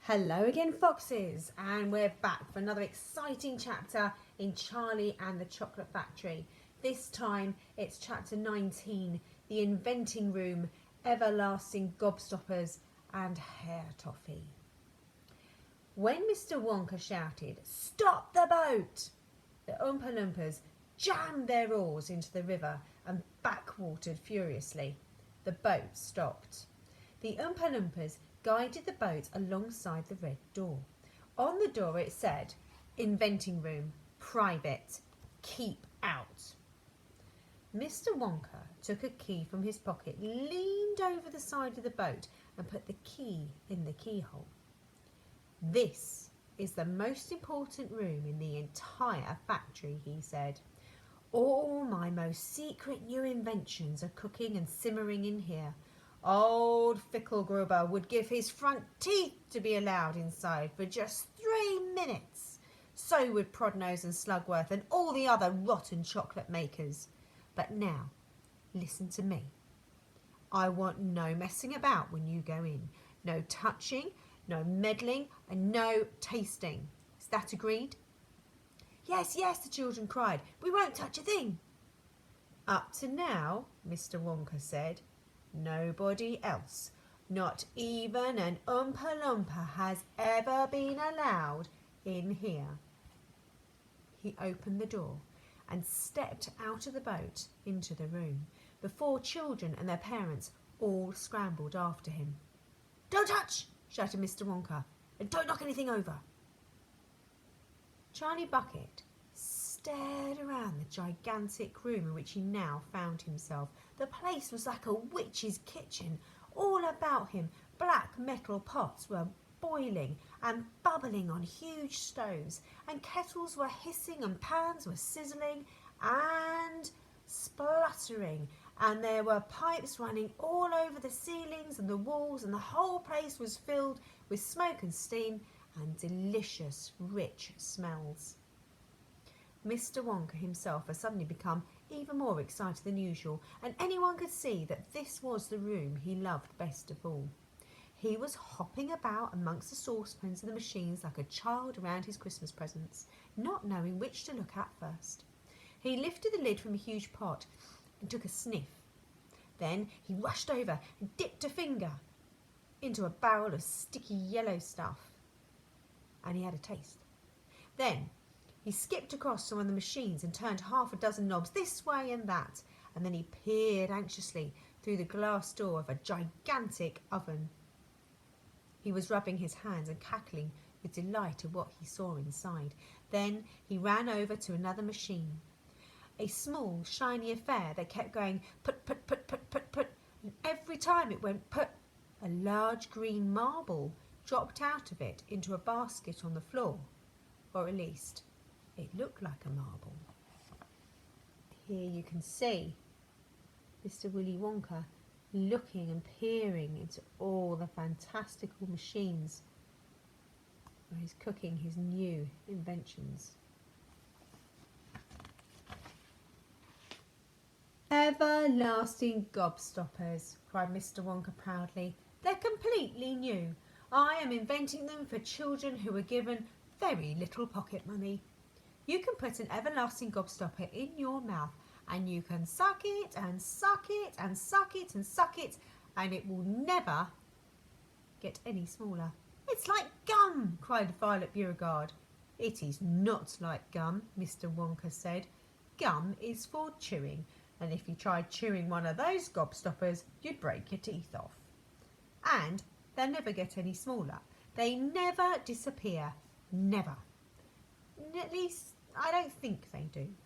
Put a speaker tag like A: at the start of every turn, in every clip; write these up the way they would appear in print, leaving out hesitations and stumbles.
A: Hello again, foxes, and we're back for another exciting chapter in Charlie and the Chocolate Factory. This time it's chapter 19, The Inventing Room, Everlasting Gobstoppers and Hair Toffee. When Mr. Wonka shouted, "Stop the boat!" the Oompa Loompas jammed their oars into the river and backwatered furiously. The boat stopped. The Oompa Loompas guided the boat alongside the red door. On the door it said, "Inventing Room, Private, Keep Out." Mr. Wonka took a key from his pocket, leaned over the side of the boat and put the key in the keyhole. "This is the most important room in the entire factory," he said. "All my most secret new inventions are cooking and simmering in here. Old Fickelgruber would give his front teeth to be allowed inside for just 3 minutes. So would Prodnose and Slugworth and all the other rotten chocolate makers. But now, listen to me. I want no messing about when you go in. No touching, no meddling, and no tasting. Is that agreed?" "Yes, yes," the children cried. "We won't touch a thing." "Up to now," Mr. Wonka said, "nobody else, not even an Oompa Loompa, has ever been allowed in here." He opened the door and stepped out of the boat into the room, before children and their parents all scrambled after him. "Don't touch!" shouted Mr. Wonka, "and don't knock anything over." Charlie Bucket stared around the gigantic room in which he now found himself. The place was like a witch's kitchen. All about him, black metal pots were boiling and bubbling on huge stoves, and kettles were hissing and pans were sizzling and spluttering, and there were pipes running all over the ceilings and the walls, and the whole place was filled with smoke and steam and delicious, rich smells. Mr. Wonka himself had suddenly become even more excited than usual, and anyone could see that this was the room he loved best of all. He was hopping about amongst the saucepans and the machines like a child around his Christmas presents, not knowing which to look at first. He lifted the lid from a huge pot and took a sniff. Then he rushed over and dipped a finger into a barrel of sticky yellow stuff, and he had a taste. Then he skipped across to one of the machines and turned half a dozen knobs this way and that, and then he peered anxiously through the glass door of a gigantic oven. He was rubbing his hands and cackling with delight at what he saw inside. Then he ran over to another machine, a small, shiny affair that kept going put, put, put, put, put, put, and every time it went put, a large green marble dropped out of it into a basket on the floor, or at least it looked like a marble. Here you can see Mr. Willy Wonka looking and peering into all the fantastical machines where he's cooking his new inventions. "Everlasting Gobstoppers," cried Mr. Wonka proudly. "They're completely new. I am inventing them for children who were given very little pocket money. You can put an everlasting gobstopper in your mouth, and you can suck it and suck it and suck it and suck it, and it will never get any smaller." "It's like gum," cried Violet Beauregard. "It is not like gum," Mr. Wonka said. "Gum is for chewing, and if you tried chewing one of those gobstoppers, you'd break your teeth off. And they'll never get any smaller. They never disappear. Never. At least, I don't think they do.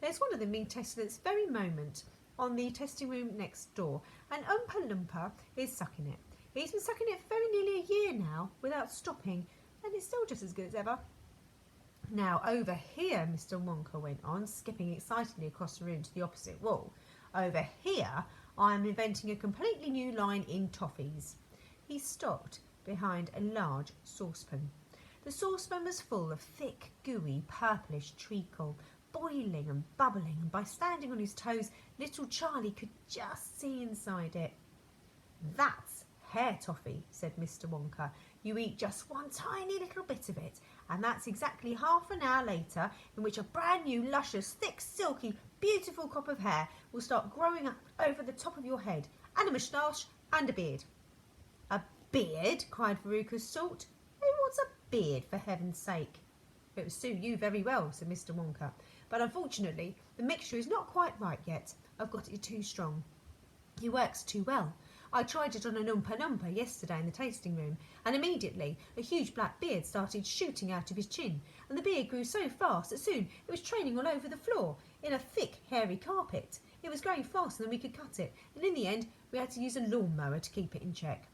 A: There's one of them being tested at this very moment on the testing room next door, and Oompa Loompa is sucking it. He's been sucking it very nearly a year now without stopping, and it's still just as good as ever. Now, over here," Mr. Wonka went on, skipping excitedly across the room to the opposite wall, "over here I am inventing a completely new line in toffees." He stopped behind a large saucepan. The saucepan was full of thick, gooey, purplish treacle, boiling and bubbling, and by standing on his toes, little Charlie could just see inside it. "That's hair toffee, said Mr. Wonka. You eat just one tiny little bit of it, and that's exactly half an hour later, in which a brand new, luscious, thick, silky, beautiful crop of hair will start growing up over the top of your head, and a moustache and a beard. A beard? Cried Veruca's salt. Who wants a beard, for heaven's sake? It would suit you very well, said Mr. Wonka, but unfortunately the mixture is not quite right yet. I've got it too strong. It works too well. I tried it on an Oompa Loompa yesterday in the tasting room, and immediately a huge black beard started shooting out of his chin, and the beard grew so fast that soon it was trailing all over the floor in a thick, hairy carpet. It was growing faster than we could cut it, and in the end we had to use a lawnmower to keep it in check.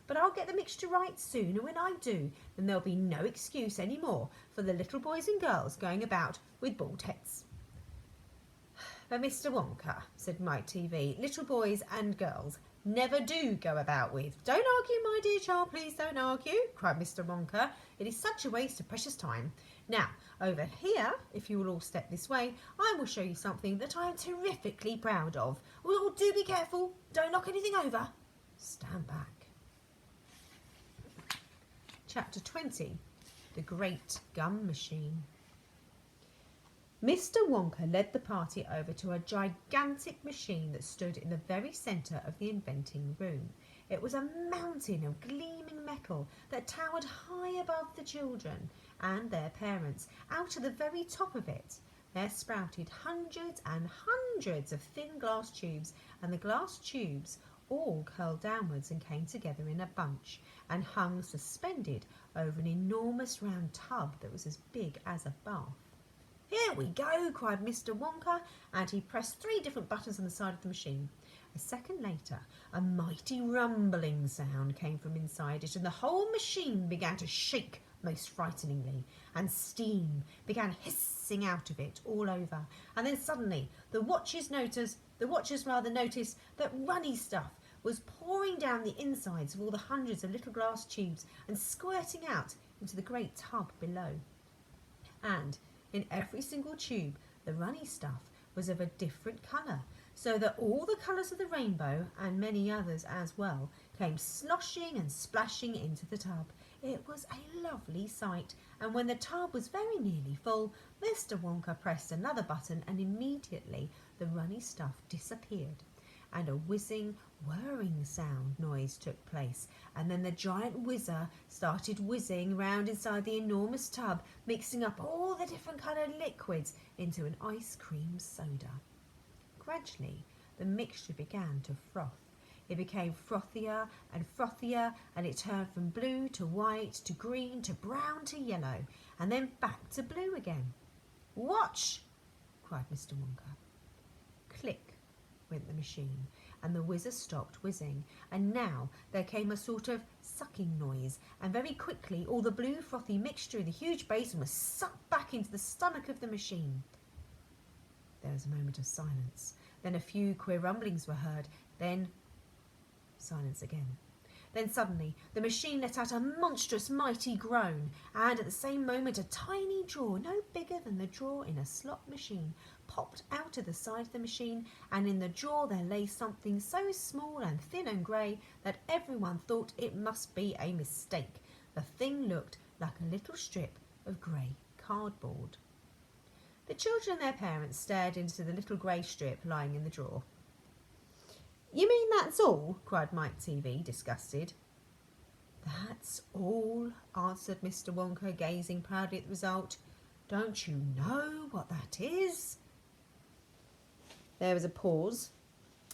A: But I'll get the mixture right soon, and when I do, then there'll be no excuse any more for the little boys and girls going about with bald heads. But Mr. Wonka, said Mike TV, little boys and girls never do go about with. Don't argue, my dear child, please don't argue, cried Mr. Wonka. It is such a waste of precious time. Now, over here, if you will all step this way, I will show you something that I am terrifically proud of. Oh, do be careful. Don't knock anything over. Stand back. Chapter 20, The Great Gum Machine. Mr. Wonka led the party over to a gigantic machine that stood in the very centre of the inventing room. It was a mountain of gleaming metal that towered high above the children and their parents. Out of the very top of it, there sprouted hundreds and hundreds of thin glass tubes, and the glass tubes all curled downwards and came together in a bunch and hung suspended over an enormous round tub that was as big as a bath. Here we go, cried Mr. Wonka, and he pressed 3 different buttons on the side of the machine. A second later, a mighty rumbling sound came from inside it, and the whole machine began to shake most frighteningly, and steam began hissing out of it all over. And then suddenly the watchers noticed that runny stuff was pouring down the insides of all the hundreds of little glass tubes and squirting out into the great tub below. And in every single tube, the runny stuff was of a different colour, so that all the colours of the rainbow, and many others as well, came sloshing and splashing into the tub. It was a lovely sight, and when the tub was very nearly full, Mr. Wonka pressed another button, and immediately the runny stuff disappeared, and a whizzing, whirring sound noise took place, and then the giant whizzer started whizzing round inside the enormous tub, mixing up all the different coloured liquids into an ice cream soda. Gradually, the mixture began to froth. It became frothier, and it turned from blue to white to green to brown to yellow, and then back to blue again. Watch! Cried Mr. Wonka. Click went the machine, and the whizzer stopped whizzing, and now there came a sort of sucking noise, and very quickly all the blue frothy mixture in the huge basin was sucked back into the stomach of the machine. There was a moment of silence. Then a few queer rumblings were heard. Then silence again. Then suddenly the machine let out a monstrous mighty groan, and at the same moment a tiny drawer, no bigger than the drawer in a slot machine, popped out of the side of the machine, and in the drawer there lay something so small and thin and grey that everyone thought it must be a mistake. The thing looked like a little strip of grey cardboard. The children and their parents stared into the little grey strip lying in the drawer. You mean that's all? Cried Mike TV, disgusted. That's all, answered Mr. Wonka, gazing proudly at the result. Don't you know what that is? There was a pause.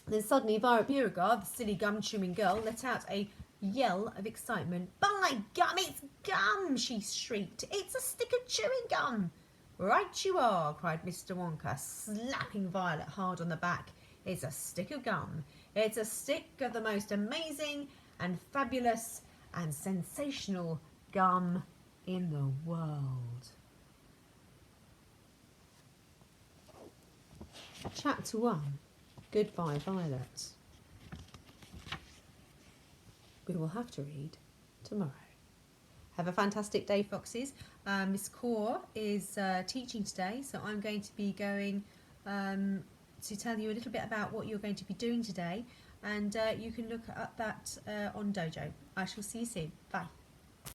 A: Then suddenly Violet Beauregard, the silly gum-chewing girl, let out a yell of excitement. By gum, it's gum, she shrieked. It's a stick of chewing gum. Right you are, cried Mr. Wonka, slapping Violet hard on the back. It's a stick of gum. It's a stick of the most amazing and fabulous and sensational gum in the world. Chapter 1. Goodbye, Violet. We will have to read tomorrow. Have a fantastic day, Foxes. Miss Kaur is teaching today, so I'm going to be going to tell you a little bit about what you're going to be doing today. and you can look at that on Dojo. I shall see you soon. Bye.